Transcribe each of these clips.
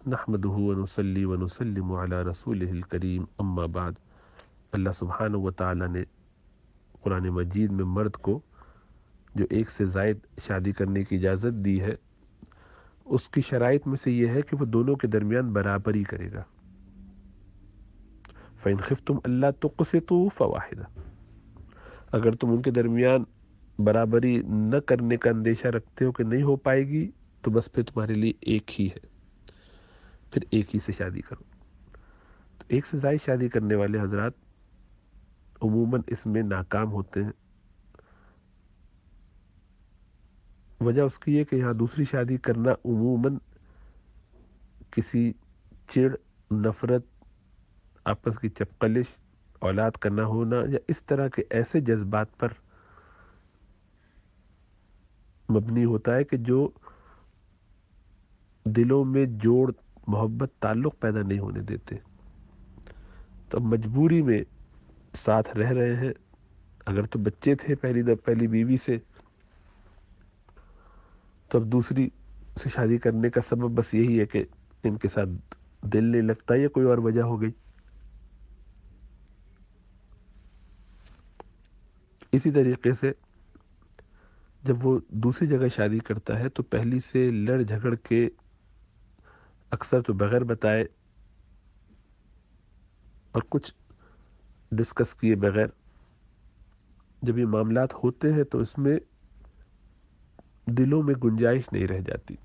نحمده ونصلي ونسلم على رسوله الکریم اما بعد۔ اللہ سبحانہ و تعالی نے قرآن مجید میں مرد کو جو ایک سے زائد شادی کرنے کی اجازت دی ہے، اس کی شرائط میں سے یہ ہے کہ وہ دونوں کے درمیان برابری کرے گا۔ فَإِنْ خِفْتُمْ أَلَّا تُقْسِطُوا فَوَاحِدَةً، اگر تم ان کے درمیان برابری نہ کرنے کا اندیشہ رکھتے ہو کہ نہیں ہو پائے گی، تو بس پھر تمہارے لیے ایک ہی ہے، پھر ایک ہی سے شادی کرو۔ تو ایک سے زائد شادی کرنے والے حضرات عموماً اس میں ناکام ہوتے ہیں۔ وجہ اس کی ہے کہ یہاں دوسری شادی کرنا عموماً کسی چڑ، نفرت، آپس کی چپقلش، اولاد کا نہ ہونا یا اس طرح کے ایسے جذبات پر مبنی ہوتا ہے کہ جو دلوں میں جوڑ، محبت، تعلق پیدا نہیں ہونے دیتے۔ تو اب مجبوری میں ساتھ رہ رہے ہیں، اگر تو بچے تھے پہلی بیوی سے، تو اب دوسری سے شادی کرنے کا سبب بس یہی ہے کہ ان کے ساتھ دل نہیں لگتا یا کوئی اور وجہ ہو گئی۔ اسی طریقے سے جب وہ دوسری جگہ شادی کرتا ہے تو پہلی سے لڑ جھگڑ کے، اکثر تو بغیر بتائے اور کچھ ڈسکس کیے بغیر جب یہ معاملات ہوتے ہیں تو اس میں دلوں میں گنجائش نہیں رہ جاتی۔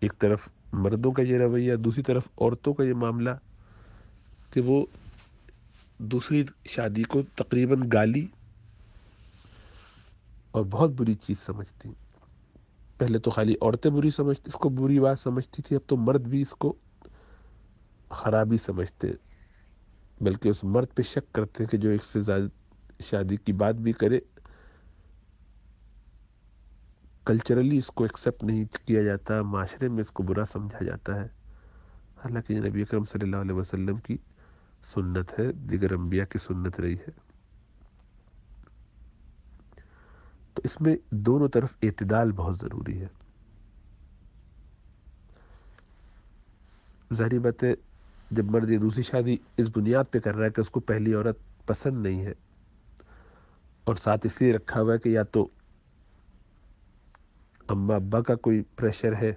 ایک طرف مردوں کا یہ رویہ، دوسری طرف عورتوں کا یہ معاملہ کہ وہ دوسری شادی کو تقریباً گالی اور بہت بری چیز سمجھتی۔ پہلے تو خالی عورتیں اس کو بری بات سمجھتی تھی، اب تو مرد بھی اس کو خرابی سمجھتے ہیں، بلکہ اس مرد پہ شک کرتے ہیں کہ جو ایک سے زیادہ شادی کی بات بھی کرے، کلچرلی اس کو ایکسیپٹ نہیں کیا جاتا، معاشرے میں اس کو برا سمجھا جاتا ہے، حالانکہ یہ نبی اکرم صلی اللہ علیہ وسلم کی سنت ہے، دیگر انبیاء کی سنت رہی ہے۔ تو اس میں دونوں طرف اعتدال بہت ضروری ہے۔ ظاہری بات ہے جب مرد یہ دوسری شادی اس بنیاد پہ کر رہا ہے کہ اس کو پہلی عورت پسند نہیں ہے، اور ساتھ اس لیے رکھا ہوا ہے کہ یا تو اماں ابا کا کوئی پریشر ہے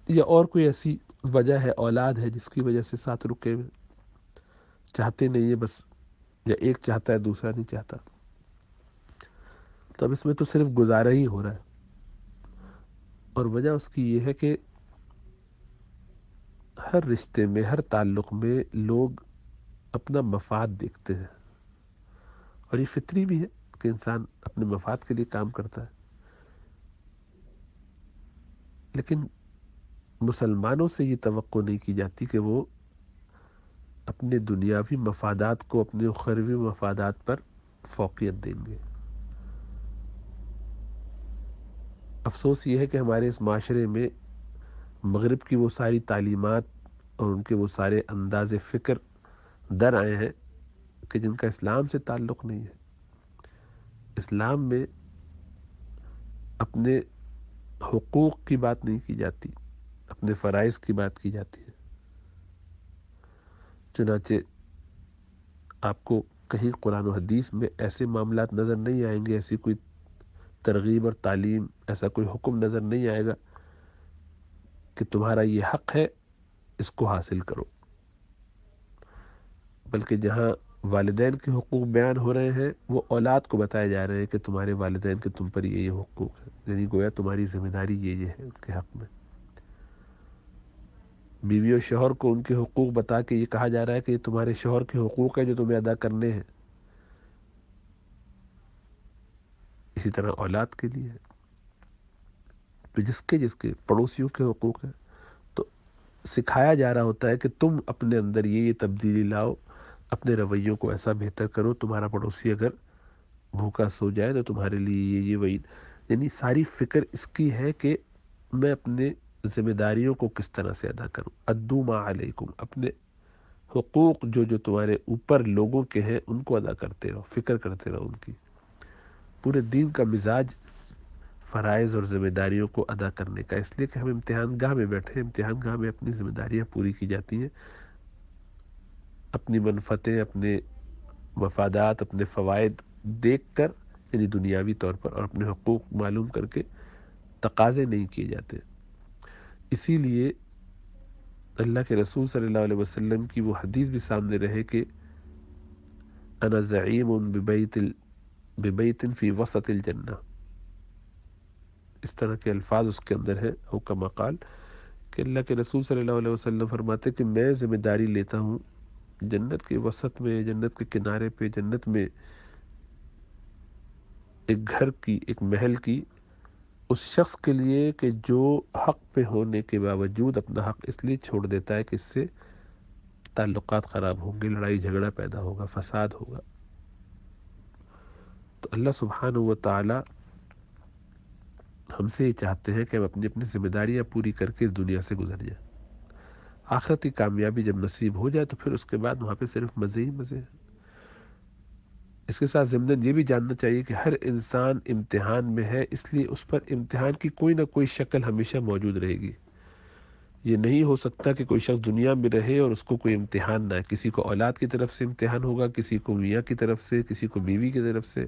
یا اور کوئی ایسی وجہ ہے، اولاد ہے جس کی وجہ سے ساتھ رکے ہوئے، چاہتے نہیں ہے بس، یا ایک چاہتا ہے دوسرا نہیں چاہتا، تو اب اس میں تو صرف گزارا ہی ہو رہا ہے۔ اور وجہ اس کی یہ ہے کہ ہر رشتے میں، ہر تعلق میں لوگ اپنا مفاد دیکھتے ہیں، اور یہ فطری بھی ہے کہ انسان اپنے مفاد کے لیے کام کرتا ہے، لیکن مسلمانوں سے یہ توقع نہیں کی جاتی کہ وہ اپنے دنیاوی مفادات کو اپنے اخروی مفادات پر فوقیت دیں گے۔ افسوس یہ ہے کہ ہمارے اس معاشرے میں مغرب کی وہ ساری تعلیمات اور ان کے وہ سارے انداز فکر در آئے ہیں کہ جن کا اسلام سے تعلق نہیں ہے۔ اسلام میں اپنے حقوق کی بات نہیں کی جاتی، اپنے فرائض کی بات کی جاتی ہے۔ چنانچہ آپ کو کہیں قرآن و حدیث میں ایسے معاملات نظر نہیں آئیں گے، ایسی کوئی ترغیب اور تعلیم، ایسا کوئی حکم نظر نہیں آئے گا کہ تمہارا یہ حق ہے، اس کو حاصل کرو، بلکہ جہاں والدین کے حقوق بیان ہو رہے ہیں وہ اولاد کو بتائے جا رہے ہیں کہ تمہارے والدین کے تم پر یہ حقوق ہیں، یعنی گویا تمہاری ذمہ داری یہ ہے ان کے حق میں۔ بیوی اور شوہر کو ان کے حقوق بتا کے یہ کہا جا رہا ہے کہ یہ تمہارے شوہر کے حقوق ہیں جو تمہیں ادا کرنے ہیں۔ اسی طرح اولاد کے لیے ہے، تو جس کے پڑوسیوں کے حقوق ہیں، تو سکھایا جا رہا ہوتا ہے کہ تم اپنے اندر یہ تبدیلی لاؤ، اپنے رویوں کو ایسا بہتر کرو، تمہارا پڑوسی اگر بھوکا سو جائے تو تمہارے لیے یہ وہی، یعنی ساری فکر اس کی ہے کہ میں اپنے ذمہ داریوں کو کس طرح سے ادا کروں۔ ادو ما علیکم، اپنے حقوق جو تمہارے اوپر لوگوں کے ہیں ان کو ادا کرتے رہو، فکر کرتے رہو ان کی۔ پورے دین کا مزاج فرائض اور ذمہ داریوں کو ادا کرنے کا، اس لیے کہ ہم امتحان گاہ میں بیٹھے، امتحان گاہ میں اپنی ذمہ داریاں پوری کی جاتی ہیں، اپنی منفعتیں، اپنے مفادات، اپنے فوائد دیکھ کر، یعنی دنیاوی طور پر، اور اپنے حقوق معلوم کر کے تقاضے نہیں کیے جاتے۔ اسی لیے اللہ کے رسول صلی اللہ علیہ وسلم کی وہ حدیث بھی سامنے رہے کہ انا زعیم ببیت فی وسط الجنہ، اس طرح کے الفاظ اس کے اندر ہیں، او کما قال، کہ اللہ کے رسول صلی اللہ علیہ وسلم فرماتے کہ میں ذمہ داری لیتا ہوں جنت کے وسط میں، جنت کے کنارے پہ، جنت میں ایک گھر کی، ایک محل کی، اس شخص کے لیے کہ جو حق پہ ہونے کے باوجود اپنا حق اس لیے چھوڑ دیتا ہے کہ اس سے تعلقات خراب ہوں گے، لڑائی جھگڑا پیدا ہوگا، فساد ہوگا۔ تو اللہ سبحانہ و تعالی ہم سے یہ چاہتے ہیں کہ ہم اپنی اپنی ذمہ داریاں پوری کر کے اس دنیا سے گزر جائیں۔ آخرت کی کامیابی جب نصیب ہو جائے تو پھر اس کے بعد وہاں پہ صرف مزے ہی مزے ہیں۔ اس کے ساتھ ضمن یہ بھی جاننا چاہیے کہ ہر انسان امتحان میں ہے، اس لیے اس پر امتحان کی کوئی نہ کوئی شکل ہمیشہ موجود رہے گی۔ یہ نہیں ہو سکتا کہ کوئی شخص دنیا میں رہے اور اس کو کوئی امتحان نہ ہے۔ کسی کو اولاد کی طرف سے امتحان ہوگا، کسی کو میاں کی طرف سے، کسی کو بیوی کی طرف سے،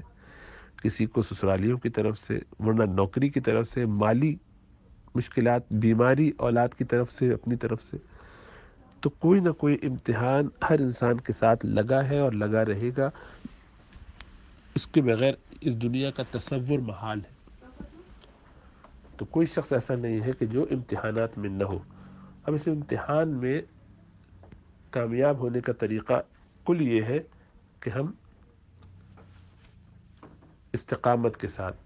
کسی کو سسرالیوں کی طرف سے، ورنہ نوکری کی طرف سے، مالی مشکلات، بیماری اولاد کی طرف سے، اپنی طرف سے۔ تو کوئی نہ کوئی امتحان ہر انسان کے ساتھ لگا ہے اور لگا رہے گا، اس کے بغیر اس دنیا کا تصور محال ہے۔ تو کوئی شخص ایسا نہیں ہے کہ جو امتحانات میں نہ ہو۔ اب اس امتحان میں کامیاب ہونے کا طریقہ کل یہ ہے کہ ہم استقامت کے ساتھ،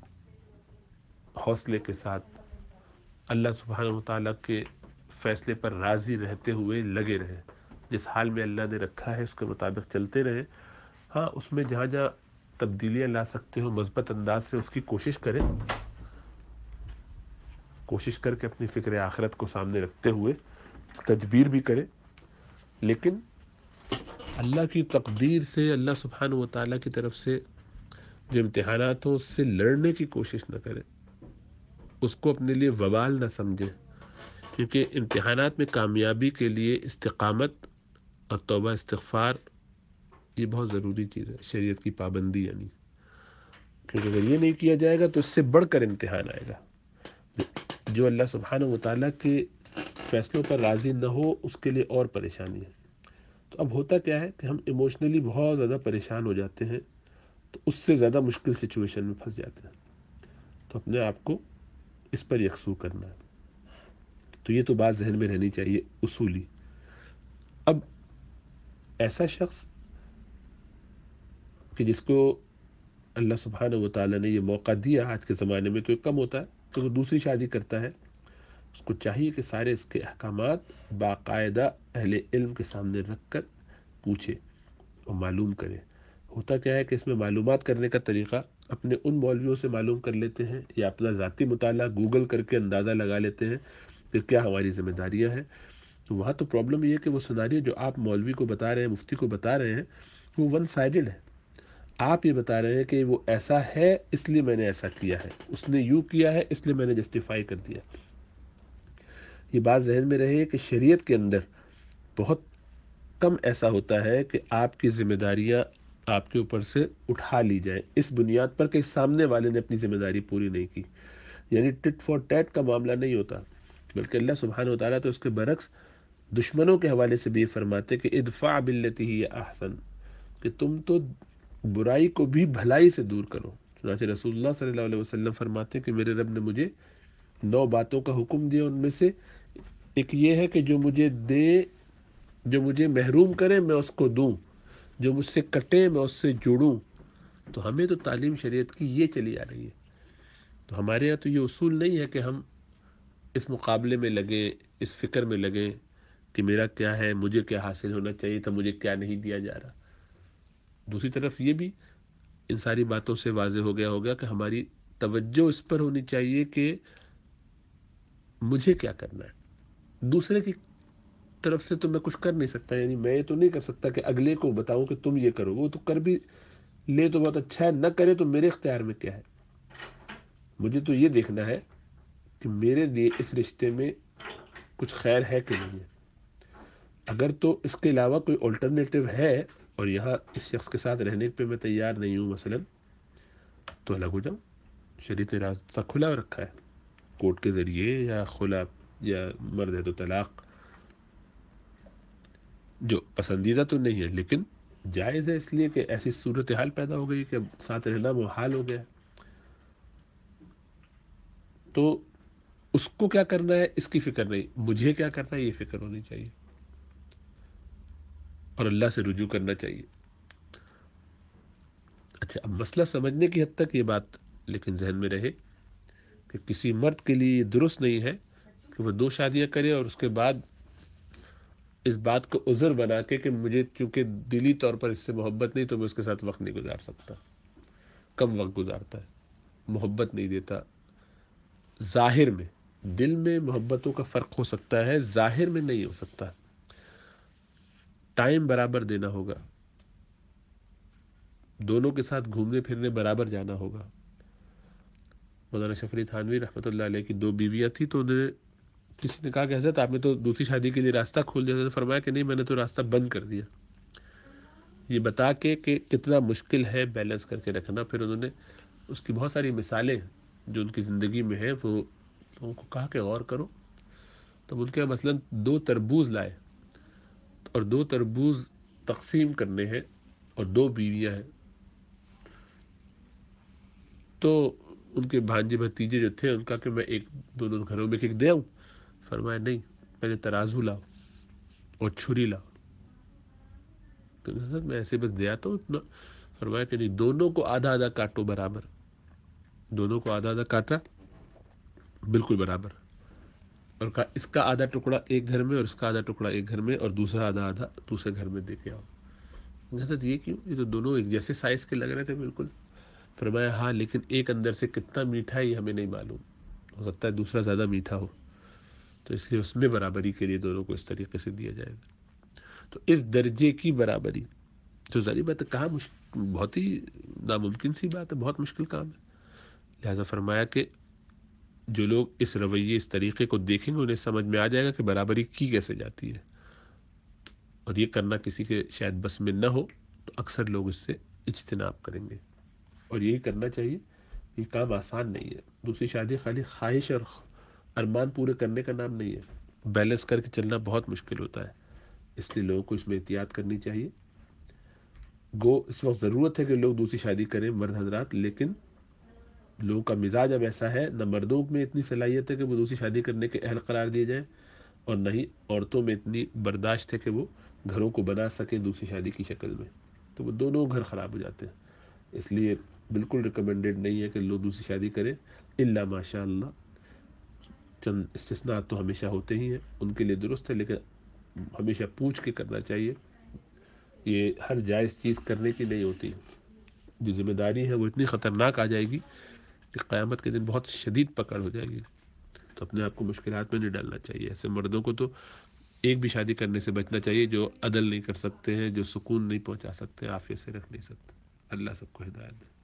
حوصلے کے ساتھ، اللہ سبحانہ و تعالیٰ کے فیصلے پر راضی رہتے ہوئے لگے رہیں، جس حال میں اللہ نے رکھا ہے اس کے مطابق چلتے رہیں۔ ہاں، اس میں جہاں جہاں تبدیلیاں لا سکتے ہو مثبت انداز سے اس کی کوشش کریں، کوشش کر کے اپنی فکر آخرت کو سامنے رکھتے ہوئے تدبیر بھی کریں، لیکن اللہ کی تقدیر سے، اللہ سبحانہ و تعالیٰ کی طرف سے جو امتحانات ہوں اس سے لڑنے کی کوشش نہ کریں، اس کو اپنے لیے وبال نہ سمجھیں، کیونکہ امتحانات میں کامیابی کے لیے استقامت اور توبہ استغفار یہ بہت ضروری چیز ہے، شریعت کی پابندی یعنی، کیونکہ اگر یہ نہیں کیا جائے گا تو اس سے بڑھ کر امتحان آئے گا۔ جو اللہ سبحانہ و تعالیٰ کے فیصلوں پر راضی نہ ہو اس کے لیے اور پریشانی ہے۔ تو اب ہوتا کیا ہے کہ ہم ایموشنلی بہت زیادہ پریشان ہو جاتے ہیں، تو اس سے زیادہ مشکل سچویشن میں پھنس جاتے ہیں، تو اپنے آپ کو اس پر یکسو کرنا ہے۔ تو یہ تو بات ذہن میں رہنی چاہیے اصولی۔ اب ایسا شخص کہ جس کو اللہ سبحانہ و تعالیٰ نے یہ موقع دیا، آج کے زمانے میں تو یہ کم ہوتا ہے کہ وہ دوسری شادی کرتا ہے، اس کو چاہیے کہ سارے اس کے احکامات باقاعدہ اہل علم کے سامنے رکھ کر پوچھے اور معلوم کرے۔ ہوتا کیا ہے کہ اس میں معلومات کرنے کا طریقہ اپنے ان مولویوں سے معلوم کر لیتے ہیں یا اپنا ذاتی مطالعہ گوگل کر کے اندازہ لگا لیتے ہیں کہ کیا ہماری ذمہ داریاں ہیں۔ تو وہاں تو پرابلم یہ ہے کہ وہ سناریو جو آپ مولوی کو بتا رہے ہیں، مفتی کو بتا رہے ہیں، وہ ون سائیڈڈ ہے۔ آپ یہ بتا رہے ہیں کہ وہ ایسا ہے اس لیے میں نے ایسا کیا ہے، اس نے یوں کیا ہے اس لیے میں نے جسٹیفائی کر دیا۔ یہ بات ذہن میں رہے کہ شریعت کے اندر بہت کم ایسا ہوتا ہے کہ آپ کی ذمہ داریاں آپ کے اوپر سے اٹھا لی جائیں اس بنیاد پر کہ سامنے والے نے اپنی ذمہ داری پوری نہیں کی، یعنی ٹٹ فار ٹیٹ کا معاملہ نہیں ہوتا، بلکہ اللہ سبحانہ و تعالیٰ تو اس کے برعکس دشمنوں کے حوالے سے بھی فرماتے کہ ادفع باللتی ہی احسن، کہ تم تو برائی کو بھی بھلائی سے دور کرو۔ چنانچہ رسول اللہ صلی اللہ علیہ وسلم فرماتے کہ میرے رب نے مجھے 9 باتوں کا حکم دیا، ان میں سے ایک یہ ہے کہ جو مجھے دے، جو مجھے محروم کرے میں اس کو دوں، جو مجھ سے کٹے میں اس سے جڑوں۔ تو ہمیں تو تعلیم شریعت کی یہ چلی آ رہی ہے، تو ہمارے یہاں تو یہ اصول نہیں ہے کہ ہم اس مقابلے میں لگیں، اس فکر میں لگیں کہ میرا کیا ہے، مجھے کیا حاصل ہونا چاہیے تھا، مجھے کیا نہیں دیا جا رہا۔ دوسری طرف یہ بھی ان ساری باتوں سے واضح ہو گیا ہوگا کہ ہماری توجہ اس پر ہونی چاہیے کہ مجھے کیا کرنا ہے، دوسرے کی طرف سے تو میں کچھ کر نہیں سکتا، یعنی میں یہ تو نہیں کر سکتا کہ اگلے کو بتاؤں کہ تم یہ کرو، وہ تو کر بھی لے تو بہت اچھا ہے، نہ کرے تو میرے اختیار میں کیا ہے۔ مجھے تو یہ دیکھنا ہے کہ میرے لیے اس رشتے میں کچھ خیر ہے کہ نہیں ہے. اگر تو اس کے علاوہ کوئی الٹرنیٹو ہے اور یہاں اس شخص کے ساتھ رہنے پہ میں تیار نہیں ہوں مثلا، تو الگ ہو جاؤں. شریعت نے راستہ کھلا رکھا ہے کورٹ کے ذریعے، یا خلا، یا مرد ہے تو طلاق، جو پسندیدہ تو نہیں ہے لیکن جائز ہے، اس لیے کہ ایسی صورتحال پیدا ہو گئی کہ اب ساتھ رہنا محال ہو گیا. تو اس کو کیا کرنا ہے اس کی فکر نہیں، مجھے کیا کرنا ہے یہ فکر ہونی چاہیے، اور اللہ سے رجوع کرنا چاہیے. اچھا، اب مسئلہ سمجھنے کی حد تک یہ بات لیکن ذہن میں رہے کہ کسی مرد کے لیے یہ درست نہیں ہے کہ وہ 2 شادیاں کرے اور اس کے بعد اس بات کو عذر بنا کے کہ مجھے چونکہ دلی طور پر اس سے محبت نہیں تو میں اس کے ساتھ وقت نہیں گزار سکتا. کم وقت گزارتا ہے، محبت نہیں دیتا. ظاہر میں، دل میں محبتوں کا فرق ہو سکتا ہے، ظاہر میں نہیں ہو سکتا. ٹائم برابر دینا ہوگا، دونوں کے ساتھ گھومنے پھرنے برابر جانا ہوگا. مولانا شفری تھانوی رحمۃ اللہ علیہ کی 2 بیویاں تھیں، تو انہیں کسی نے کہا کہ حضرت آپ نے تو دوسری شادی کے لیے راستہ کھول دیا. فرمایا کہ نہیں، میں نے تو راستہ بند کر دیا. یہ بتا کے کہ کتنا مشکل ہے بیلنس کر کے رکھنا. پھر انہوں نے اس کی بہت ساری مثالیں جو ان کی زندگی میں ہیں وہ ان کو کہا کہ غور کرو. تو ان کے مثلا 2 تربوز لائے اور 2 تربوز تقسیم کرنے ہیں اور 2 بیویاں ہیں. تو ان کے بھانجے بھتیجے جو تھے ان کا کہ میں دونوں گھروں میں ایک دے آؤں. فرمایا نہیں، پہلے ترازو لاؤ اور چھری لاؤ. تو میں ایسے بس دے آتا ہوں اتنا. فرمایا کہ نہیں، دونوں کو آدھا آدھا کاٹو برابر. دونوں کو آدھا آدھا کاٹا بالکل برابر، اور کہا اس کا آدھا ٹکڑا ایک گھر میں اور اس کا آدھا ٹکڑا ایک گھر میں، اور دوسرا آدھا آدھا دوسرے گھر میں دے کے آؤ. حضرت یہ کیوں؟ یہ تو دونوں ایک جیسے سائز کے لگ رہے تھے بالکل. فرمایا ہاں، لیکن ایک اندر سے کتنا میٹھا ہے یہ ہمیں نہیں معلوم، ہو سکتا ہے دوسرا زیادہ میٹھا ہو، تو اس لیے اس میں برابری کے لیے دونوں کو اس طریقے سے دیا جائے گا. تو اس درجے کی برابری تو ظاہر بات ہے کہاں بہت ہی ناممکن سی بات ہے، بہت مشکل کام ہے. لہٰذا فرمایا کہ جو لوگ اس رویے اس طریقے کو دیکھیں گے انہیں سمجھ میں آ جائے گا کہ برابری کی کیسے جاتی ہے، اور یہ کرنا کسی کے شاید بس میں نہ ہو تو اکثر لوگ اس سے اجتناب کریں گے. اور یہی کرنا چاہیے. یہ کام آسان نہیں ہے. دوسری شادی خالی خواہش اور ارمان پورے کرنے کا نام نہیں ہے. بیلنس کر کے چلنا بہت مشکل ہوتا ہے، اس لیے لوگوں کو اس میں احتیاط کرنی چاہیے. گو اس وقت ضرورت ہے کہ لوگ دوسری شادی کریں مرد حضرات، لیکن لوگوں کا مزاج اب ایسا ہے، نہ مردوں میں اتنی صلاحیت ہے کہ وہ دوسری شادی کرنے کے اہل قرار دیے جائیں، اور نہ ہی عورتوں میں اتنی برداشت ہے کہ وہ گھروں کو بنا سکیں دوسری شادی کی شکل میں. تو وہ دونوں گھر خراب ہو جاتے ہیں. اس لیے بالکل ریکمینڈیڈ نہیں ہے کہ لوگ دوسری شادی کریں، الا ماشاء اللہ. چند استثناء تو ہمیشہ ہوتے ہی ہیں، ان کے لیے درست ہے، لیکن ہمیشہ پوچھ کے کرنا چاہیے. یہ ہر جائز چیز کرنے کی نہیں ہوتی. جو ذمہ داری ہے وہ اتنی خطرناک آ جائے گی کہ قیامت کے دن بہت شدید پکڑ ہو جائے گی. تو اپنے آپ کو مشکلات میں نہیں ڈالنا چاہیے. ایسے مردوں کو تو ایک بھی شادی کرنے سے بچنا چاہیے جو عدل نہیں کر سکتے ہیں، جو سکون نہیں پہنچا سکتے، عافیت سے رکھ نہیں سکتے. اللہ سب کو ہدایت دے.